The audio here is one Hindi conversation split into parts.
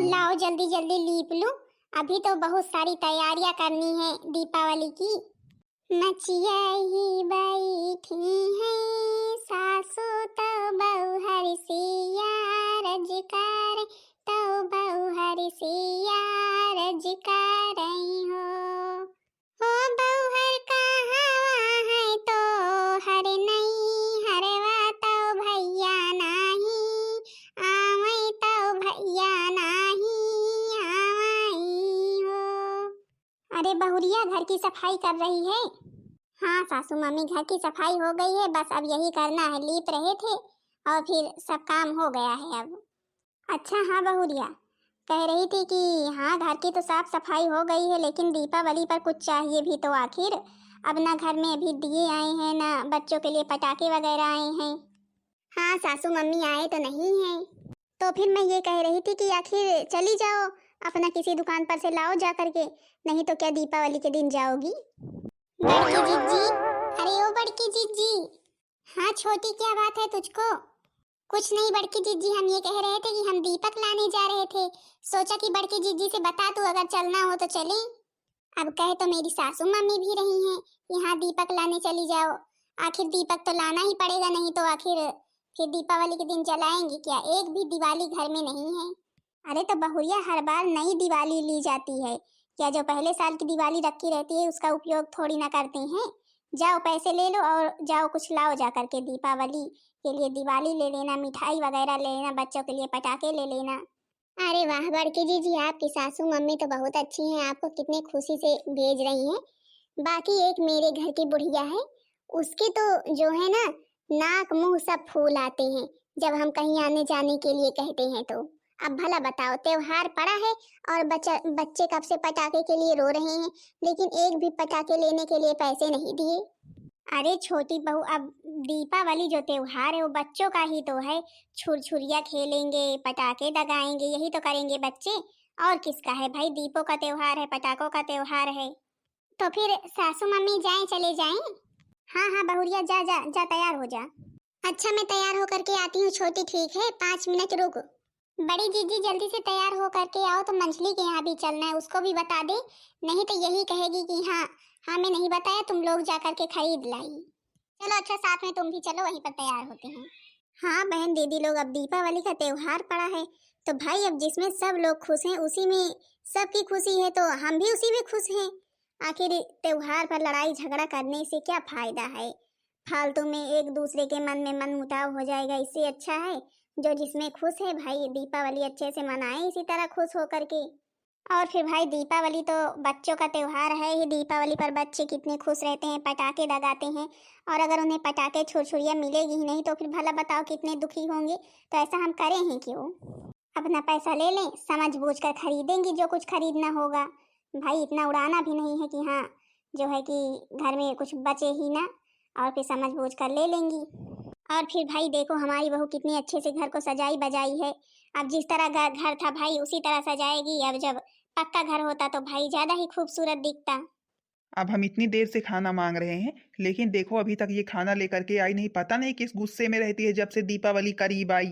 लाओ जल्दी जल्दी लीप लूं, अभी तो बहुत सारी तैयारियां करनी है दीपावली की। मचिया ही बैठी है सासू तो बहु हरसिया रज कर, तो बहु हरसिया रज कर रही हो बहु हर कहाँ है तो हर नहीं हरवा तो भैया नहीं आवै तो भैया नहीं आवई हो। अरे बहुरिया घर की सफाई कर रही है। हाँ सासू मम्मी घर की सफाई हो गई है, बस अब यही करना है, लीप रहे थे और फिर सब काम हो गया है अब। अच्छा हाँ बहुरिया, कह रही थी कि हाँ घर की तो साफ सफाई हो गई है, लेकिन दीपावली पर कुछ चाहिए भी तो आखिर। अब ना घर में अभी दिए आए हैं ना बच्चों के लिए पटाखे वगैरह आए हैं। हाँ सासू मम्मी आए तो नहीं हैं, तो फिर मैं ये कह रही थी कि आखिर चली जाओ अपना किसी दुकान पर से लाओ जा करके, नहीं तो क्या दीपावली के दिन जाओगी। बड़की जिज्जी, अरे ओ बड़की जिज्जी। हाँ छोटी क्या बात है तुझको। कुछ नहीं बड़की जिज्जी, हम ये कह रहे थे कि हम दीपक लाने जा रहे थे, सोचा कि बड़की जिज्जी से बता तू अगर चलना हो तो चलें। अब कहे तो मेरी सासू मम्मी भी रही हैं कि हाँ दीपक लाने चली जाओ, आखिर दीपक तो लाना ही पड़ेगा, नहीं तो आखिर फिर दीपावली के दिन जलाएंगे क्या, एक भी दिवाली घर में नहीं है। अरे तो बहुरिया हर बार नई दिवाली ली जाती है क्या, जो पहले साल की दिवाली रखी रहती है उसका उपयोग थोड़ी ना करते हैं। जाओ पैसे ले लो और जाओ कुछ लाओ जा करके, दीपावली के लिए दिवाली ले लेना, मिठाई वगैरह ले लेना, बच्चों के लिए पटाखे ले लेना। अरे वाह बड़की जी आपकी सासू मम्मी तो बहुत अच्छी हैं, आपको कितने खुशी से भेज रही हैं। बाकी एक मेरे घर की बुढ़िया है, उसके तो जो है ना नाक मुंह सब फूल आते हैं जब हम कहीं आने जाने के लिए कहते हैं तो। अब भला बताओ, त्योहार पड़ा है और बच्चे कब से पटाखे के लिए रो रहे हैं, लेकिन एक भी पटाखे लेने के लिए पैसे नहीं दिए। अरे छोटी बहू, अब दीपावली जो त्योहार है वो बच्चों का ही तो है, छुरछुरिया खेलेंगे, पटाखे दगाएंगे, यही तो करेंगे बच्चे, और किसका है भाई। दीपों का त्योहार है, पटाखों का त्योहार है। तो फिर सासू मम्मी जाएं, चले जाएं। हाँ हाँ बहुरिया जा जा जा तैयार हो जा। अच्छा मैं तैयार होकर के आती हूँ छोटी, ठीक है 5 मिनट रुक। बड़ी जीजी जल्दी से तैयार हो करके आओ, तो मंजली के यहाँ भी चलना है, उसको भी बता दे, नहीं तो यही कहेगी कि हाँ हाँ मैं नहीं बताया, तुम लोग जा करके खरीद लाई। चलो अच्छा साथ में तुम भी चलो, वहीं पर तैयार होते हैं। हाँ बहन दीदी लोग, अब दीपावली का त्योहार पड़ा है तो भाई अब जिसमें सब लोग खुश हैं उसी में सबकी खुशी है, तो हम भी उसी में खुश हैं। आखिर त्योहार पर लड़ाई झगड़ा करने से क्या फायदा है, फालतू में एक दूसरे के मन में मन मुटाव हो जाएगा। इससे अच्छा है जो जिसमें खुश है भाई दीपावली अच्छे से मनाए इसी तरह खुश होकर के। और फिर भाई दीपावली तो बच्चों का त्योहार है ही, दीपावली पर बच्चे कितने खुश रहते हैं, पटाखे दगाते हैं, और अगर उन्हें पटाखे छुरछुरियाँ मिलेगी ही नहीं तो फिर भला बताओ कितने दुखी होंगे। तो ऐसा हम करें ही क्यों, अपना पैसा ले लें, समझ बूझ कर खरीदेंगी जो कुछ खरीदना होगा। भाई इतना उड़ाना भी नहीं है कि हाँ जो है कि घर में कुछ बचे ही ना, और फिर समझ बूझ कर ले लेंगी। और फिर भाई देखो हमारी बहू कितनी अच्छे से घर को सजाई बजाई है, अब जिस तरह घर था भाई उसी तरह सजाएगी। अब जब पक्का घर होता तो भाई ज्यादा ही खूबसूरत दिखता। अब हम इतनी देर से खाना मांग रहे हैं, लेकिन देखो अभी तक ये खाना लेकर के आई नहीं, पता नहीं किस गुस्से में रहती है जब से दीपावली करीब आई।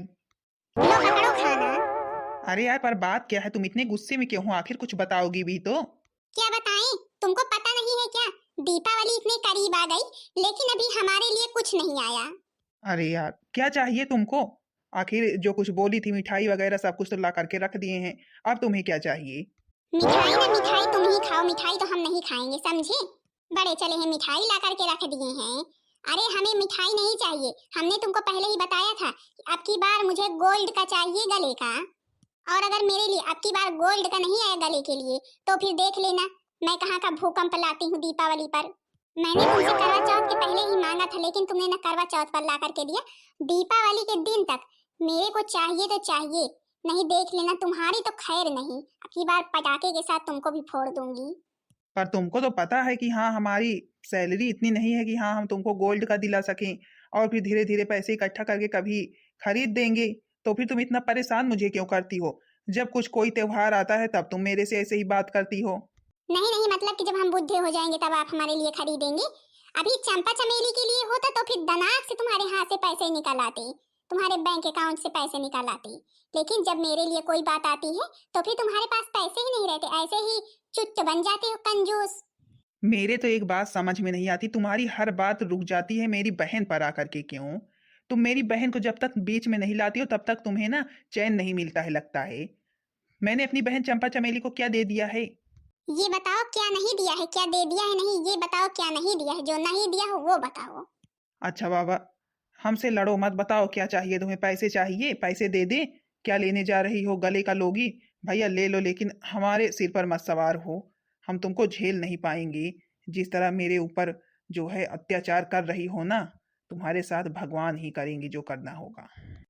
लो पकड़ो खाना। अरे यार पर बात क्या है, तुम इतने गुस्से में क्यों हो, आखिर कुछ बताओगी भी तो। क्या बताएं, तुमको पता नहीं है क्या, दीपावली इतने करीब आ गई लेकिन अभी हमारे लिए कुछ नहीं आया। अरे यार क्या चाहिए तुमको, आखिर जो कुछ बोली थी मिठाई वगैरह सब कुछ तो ला करके रख दिए हैं, अब तुम्हें क्या चाहिए। मिठाई ना मिठाई तुम ही खाओ, मिठाई तो हम नहीं खाएंगे समझे, बड़े चले हैं मिठाई ला करके रख दिए हैं। अरे हमें मिठाई नहीं चाहिए, हमने तुमको पहले ही बताया था कि अब की बार मुझे गोल्ड का चाहिए गले का, और अगर मेरे लिए अब की बार गोल्ड का नहीं आया गले के लिए तो फिर देख लेना मैं कहाँ का भूकंप लाती हूँ दीपावली पर। मैंने तुमसे करवा चौथ के पहले ही मांगा था, लेकिन तुमने न करवा चौथ पर ला करके दिया, दीपावली के दिन तक मेरे को चाहिए तो चाहिए, नहीं देख लेना तुम्हारी तो खैर नहीं, अब की बार पटाखे के साथ तुमको भी फोड़ दूंगी। पर तुमको तो पता है कि हाँ हमारी सैलरी इतनी नहीं है कि हाँ हम तुमको गोल्ड का दिला सकें और फिर धीरे धीरे पैसे इकट्ठा करके कभी खरीद देंगे, तो फिर तुम इतना परेशान मुझे क्यों करती हो, जब कुछ कोई त्योहार आता है तब तुम मेरे से ऐसे ही बात करती हो। नहीं नहीं मतलब कि जब हम बुढ़े हो जाएंगे तब आप हमारे लिए खरीदेंगे, अभी चंपा चमेली के लिए होता तो फिर दनाक से तुम्हारे हाथ से पैसे निकल आते, तुम्हारे बैंक अकाउंट से पैसे निकाल आती। लेकिन जब मेरे लिए कोई बात आती है तो फिर तुम्हारे पास पैसे ही नहीं रहते, ऐसे ही चुच्च बन जाते हो, कंजूस। मेरे तो एक बात समझ में नहीं आती, तुम्हारी हर बात रुक जाती है मेरी बहन पर आकर के। क्यों? तुम मेरी बहन को जब तक बीच में नहीं लाती हो तब तक तुम्हें ना चैन नहीं मिलता है लगता है। मैंने अपनी बहन चंपा चमेली को क्या दे दिया है? ये बताओ क्या नहीं दिया है, क्या दे दिया है नहीं, ये बताओ क्या नहीं दिया है, जो नहीं दिया हो वो बताओ। अच्छा बाबा, हमसे लड़ो मत, बताओ क्या चाहिए तुम्हें? पैसे चाहिए? पैसे दे दे। क्या लेने जा रही हो? गले का लोगी? भैया ले लो, लेकिन हमारे सिर पर मत सवार हो। हम तुमको झेल नहीं पाएंगे। जिस तरह मेरे ऊपर जो है अत्याचार कर रही हो ना, तुम्हारे साथ भगवान ही करेंगे जो करना होगा।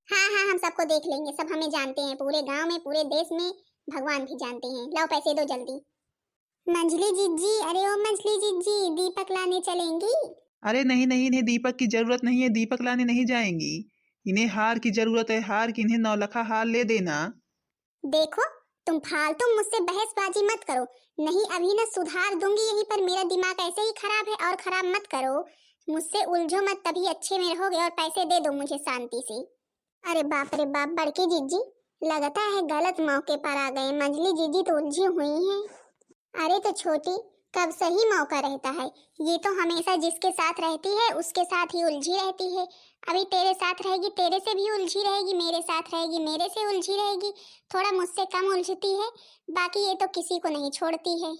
हाँ हाँ, हम सबको देख लेंगे, सब हमें जानते हैं, पूरे गांव में पूरे देश में भगवान भी जानते हैं। लाओ पैसे दो जल्दी। मंजली जीजी, अरे ओ मंजली जीजी, दीपक लाने चलेंगी? अरे नहीं नहीं, इन्हें दीपक की जरूरत नहीं है, दीपक लाने नहीं जाएंगी। इन्हें हार की जरूरत है, हार की। इन्हें नौलखा हार ले देना। देखो, तुम फालतू मुझसे बहसबाजी मत करो, नहीं अभी ना सुधार दूंगी यहीं पर। मेरा दिमाग ऐसे ही खराब है और खराब मत करो। मुझसे उलझो मत, तभी अच्छे में रहोगे। और पैसे दे दो मुझे शांति से। अरे बाप रे बाप, बड़की जीजी लगता है गलत मौके पर आ गए। मंजली जीजी तो उलझी हुई हैं। अरे तो छोटी, कब सही मौका रहता है? ये तो हमेशा जिसके साथ रहती है उसके साथ ही उलझी रहती है। अभी तेरे साथ रहेगी, तेरे से भी उलझी रहेगी, मेरे साथ रहेगी, मेरे से उलझी रहेगी। थोड़ा मुझसे कम उलझती है, बाकी ये तो किसी को नहीं छोड़ती है।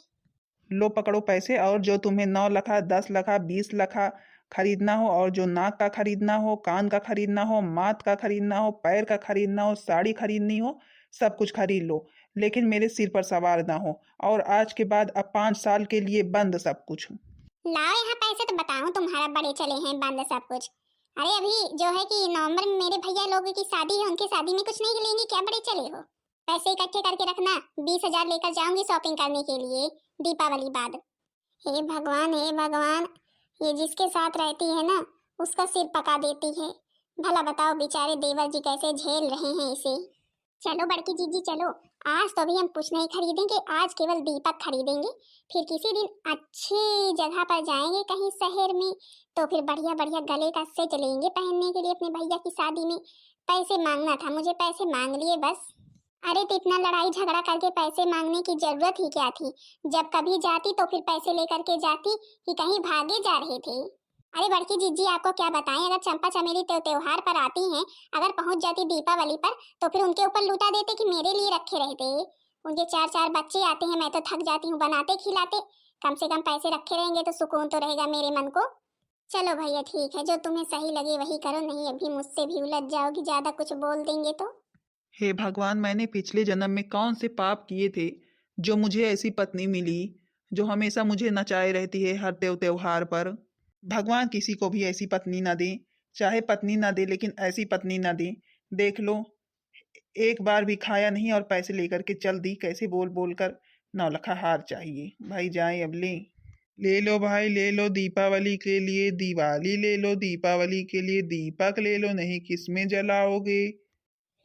लो पकड़ो पैसे, और जो तुम्हें 9 लखा 10 लखा 20 लखा खरीदना हो, और जो नाक का खरीदना हो, कान का खरीदना हो, माथ का खरीदना हो, पैर का खरीदना हो, साड़ी खरीदनी हो, सब कुछ खरीद लो। लेकिन मेरे सिर पर सवार ना हो। और आज के बाद अब 5 साल के लिए बंद सब कुछ। लाओ यहाँ पैसे तो बताऊं, तुम्हारा बड़े चले हैं बंद सब कुछ। अरे अभी जो है कि नवंबर में मेरे भैया लोगों की शादी है, उनकी शादी में कुछ नहीं लेंगे क्या? बड़े चले हो। पैसे इकट्ठे करके रखना, 20,000 लेकर जाऊंगी शॉपिंग करने के लिए दीपावली बाद। हे भगवान, हे भगवान, ये जिसके साथ रहती है ना उसका सिर पका देती है। भला बताओ बेचारे देवर जी कैसे झेल रहे हैं इसे। चलो बड़की जीजी चलो, आज तो अभी हम कुछ नहीं खरीदेंगे, आज केवल दीपक खरीदेंगे। फिर किसी दिन अच्छी जगह पर जाएंगे कहीं शहर में, तो फिर बढ़िया बढ़िया गले का सेट लेंगे पहनने के लिए अपने भैया की शादी में। पैसे मांगना था मुझे, पैसे मांग लिए बस। अरे तो इतना लड़ाई झगड़ा करके पैसे मांगने की जरूरत ही क्या थी? जब कभी जाती तो फिर पैसे लेकर के जाती, कि कहीं भागे जा रहे थे? अरे बड़की जीजी आपको क्या बताएं, अगर चंपा चमेली त्योहार पर आती हैं, अगर पहुंच जाती दीपावली पर, तो फिर उनके ऊपर लुटा देते कि मेरे लिए रखे रहते। उनके 4-4 बच्चे आते हैं, मैं तो थक जाती हूँ बनाते खिलाते। कम से कम पैसे रखे रहेंगे तो सुकून तो रहेगा मेरे मन को। चलो भैया ठीक है, जो तुम्हें सही लगे वही करो, नहीं अभी मुझसे भी उलझ जाओगी, ज्यादा कुछ बोल देंगे तो। हे भगवान, मैंने पिछले जन्म में कौन से पाप किए थे जो मुझे ऐसी पत्नी मिली, जो हमेशा मुझे नचाए रहती है हर त्योहार पर। भगवान किसी को भी ऐसी पत्नी ना दे, चाहे पत्नी ना दे लेकिन ऐसी पत्नी ना दे। देख लो, एक बार भी खाया नहीं और पैसे लेकर के चल दी, कैसे बोल बोल कर। 9 लखा हार चाहिए भाई, जाए अब ले। ले लो भाई ले लो, दीपावली के लिए दिवाली ले लो, दीपावली के लिए दीपक ले लो, नहीं किसमें जलाओगे?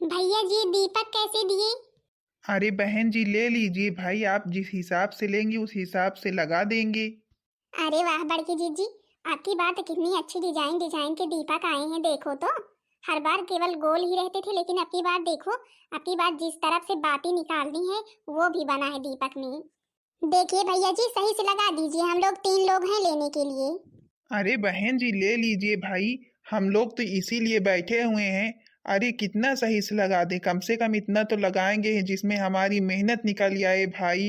भैया जी दीपक कैसे दिए? अरे बहन जी ले लीजिए भाई, आप जिस हिसाब से लेंगी उस हिसाब से लगा देंगे। अरे वाह बड़की जीजी, आपकी बात तो कितनी अच्छी डिजाइन डिजाइन के दीपक आए हैं, देखो तो। हर बार केवल गोल ही रहते थे, लेकिन अब की बार देखो, अब की बार जिस तरफ से बाती निकालनी है वो भी बना है दीपक में। देखिए भैया जी सही से लगा दीजिए, हम लोग 3 लोग हैं लेने के लिए। अरे बहन जी ले लीजिए भाई, हम लोग तो इसीलिए बैठे हुए हैं। अरे कितना सही से लगा दे, कम से कम इतना तो लगाएंगे जिसमें हमारी मेहनत निकल आए भाई।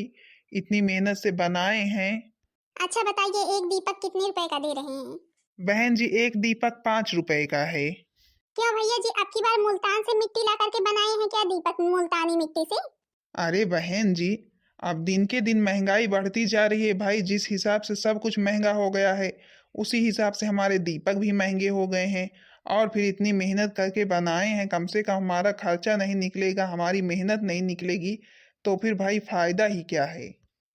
इतनी मेहनत से बनाए हैं। अच्छा बताइए, एक दीपक कितने रुपए का दे रहे हैं? बहन जी एक दीपक 5 रुपए का है। क्यों भैया जी, अब की बार मुल्तान से मिट्टी ला करके बनाए हैं क्या दीपक, मुल्तानी मिट्टी से? अरे बहन जी, अब दिन के दिन महंगाई बढ़ती जा रही है भाई, जिस हिसाब से सब कुछ महंगा हो गया है उसी हिसाब से हमारे दीपक भी महंगे हो गए हैं। और फिर इतनी मेहनत करके बनाए हैं, कम से कम हमारा खर्चा नहीं निकलेगा, हमारी मेहनत नहीं निकलेगी, तो फिर भाई फायदा ही क्या है?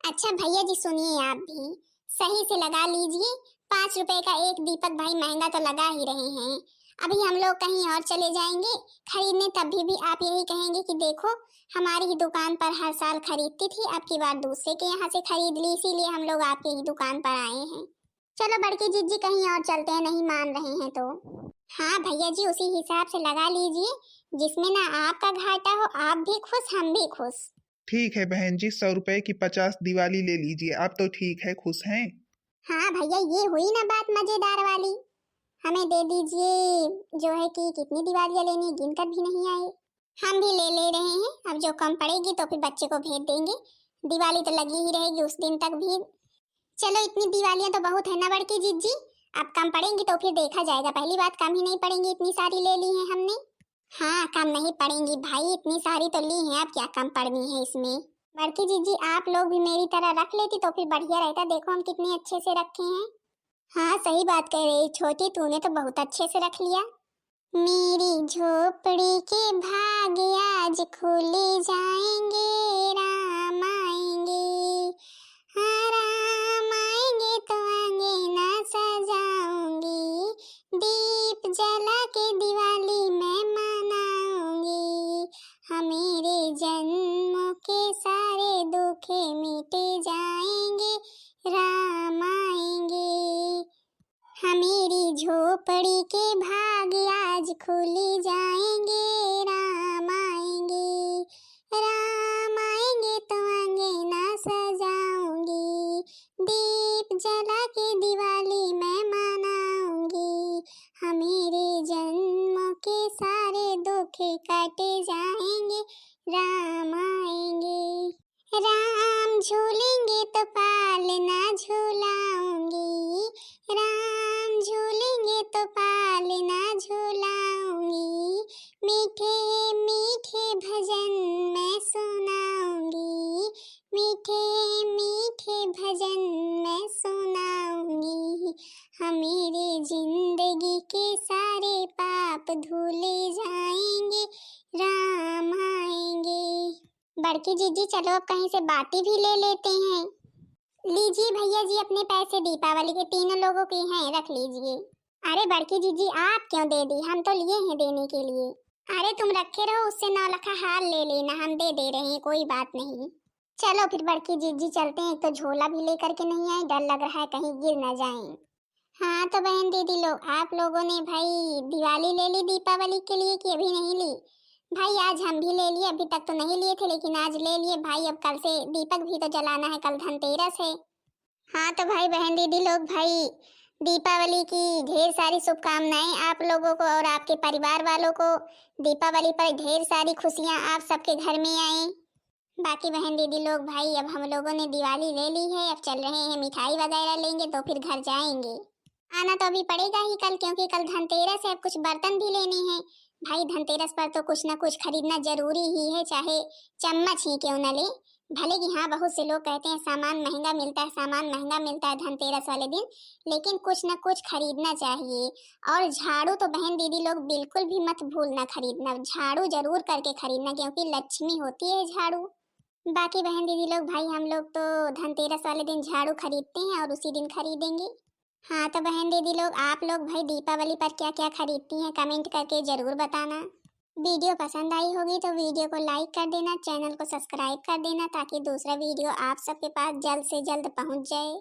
अच्छा भैया जी सुनिए, आप भी सही से लगा लीजिए। 5 रुपए का एक दीपक भाई महंगा तो लगा ही रहे हैं। अभी हम लोग कहीं और चले जाएंगे खरीदने, तभी भी आप यही कहेंगे कि देखो हमारी ही दुकान पर हर साल खरीदती थी, अब की बार दूसरे के यहाँ से खरीद ली, इसीलिए हम लोग आपके ही दुकान पर आए हैं। चलो बड़की जीजी कहीं और चलते हैं, नहीं मान रहे हैं तो। हाँ भैया जी, उसी हिसाब से लगा लीजिए, जिसमें ना आपका घाटा हो, आप भी खुश हम भी खुश। ठीक है बहन जी, 100 रुपए की 50 दिवाली ले लीजिए, आप तो ठीक है, खुश हैं। हाँ भैया, ये हुई ना बात मजेदार वाली। हमें दे दीजिए, जो है कि कितनी दिवालियां लेनी गिनकर भी नहीं आए। हम भी ले रहे हैं, अब जो कम पड़ेगी तो फिर बच्चे को भेज देंगे। दिवाली तो लगी ही रहेगी उस दिन तक भी। चलो, इतनी दिवालियां तो बहुत है ना बड़की जीजी। अब कम पड़ेंगी तो फिर देखा जाएगा। पहली बात, कम ही नहीं पड़ेंगी, इतनी सारी ले ली है हमने। हाँ, कम नहीं पड़ेंगी भाई, इतनी सारी तो ली हैं, अब क्या कम पड़नी है इसमें। बड़की जीजी, आप लोग भी मेरी तरह रख लेती तो फिर बढ़िया रहता। देखो हम कितने अच्छे से रखे हैं। हाँ, सही बात कह रही छोटी, तूने तो बहुत अच्छे से रख लिया। मेरी झोपड़ी के भाग आज खुले जाएंगे, राम आएंगे। हाँ, राम आएंगे तो अंगना सजाऊंगी, दीप जला के दिवाली मैं मनाऊंगी। हाँ, मेरे जन्मों के सारे दुख मिटे जाएंगे, राम आएंगे। हाँ, मेरी झोपड़ी के भाग आज खुले जाएंगे, राम आएंगे। राम आएंगे तो अंगना सजाऊंगी, दीप जला के दिवाली मैं मनाऊंगी। हाँ, मेरे जन्मों के सारे दुख कटे जाएंगे, राम आएंगे। राम झूलेंगे तो पालना झूलाऊंगी, राम झूलेंगे तो पालना झूलाऊंगी। मीठे मीठे भजन मैं सुनाऊंगी, मीठे मीठे भजन मैं सुनाऊंगी। हाँ, मेरे जिंदगी के सारे पाप धुले जाएंगे, राम आएंगे। बड़की जीजी, चलो अब कहीं से बाती भी ले लेते हैं। लीजिए भैया जी, अपने पैसे दीपावली के तीनों लोगों के हैं, रख लीजिए। अरे बड़की जीजी, आप क्यों दे दी, हम तो लिए हैं देने के लिए। अरे तुम रखे रहो, उससे 9 लाख हार ले लेना, हम दे रहे हैं, कोई बात नहीं। चलो फिर बड़की जीजी चलते हैं, एक तो झोला भी लेकर के नहीं आए, डर लग रहा है कहीं गिर ना जाएं। हाँ तो बहन दीदी लोग, आप लोगों ने भाई दिवाली ले ली दीपावली के लिए कि अभी नहीं ली? भाई आज हम भी ले लिए, अभी तक तो नहीं लिए थे लेकिन आज ले लिए भाई। अब कल से दीपक भी तो जलाना है, कल धनतेरस है। हाँ तो भाई बहन दीदी लोग, भाई दीपावली की ढेर सारी शुभकामनाएं आप लोगों को और आपके परिवार वालों को। दीपावली पर ढेर सारी खुशियां आप सबके घर में आए। बाकी बहन दीदी लोग, भाई अब हम लोगों ने दिवाली ले ली है, अब चल रहे हैं मिठाई वगैरह लेंगे तो फिर घर जाएंगे। आना तो अभी पड़ेगा ही कल, क्योंकि कल धनतेरस है, कुछ बर्तन भी लेने हैं। भाई धनतेरस पर तो कुछ ना कुछ खरीदना जरूरी ही है, चाहे चम्मच ही क्यों न ले। भले कि हाँ, बहुत से लोग कहते हैं सामान महंगा मिलता है, सामान महंगा मिलता है धनतेरस वाले दिन, लेकिन कुछ ना कुछ खरीदना चाहिए। और झाड़ू तो बहन दीदी लोग बिल्कुल भी मत भूलना खरीदना, झाड़ू जरूर करके खरीदना, क्योंकि लक्ष्मी होती है झाड़ू। बाकी बहन दीदी लोग, भाई हम लोग तो धनतेरस वाले दिन झाड़ू खरीदते हैं और उसी दिन खरीदेंगे। हाँ तो बहन दीदी लोग, आप लोग भाई दीपावली पर क्या क्या खरीदती हैं कमेंट करके जरूर बताना। वीडियो पसंद आई होगी तो वीडियो को लाइक कर देना, चैनल को सब्सक्राइब कर देना, ताकि दूसरा वीडियो आप सबके पास जल्द से जल्द पहुंच जाए।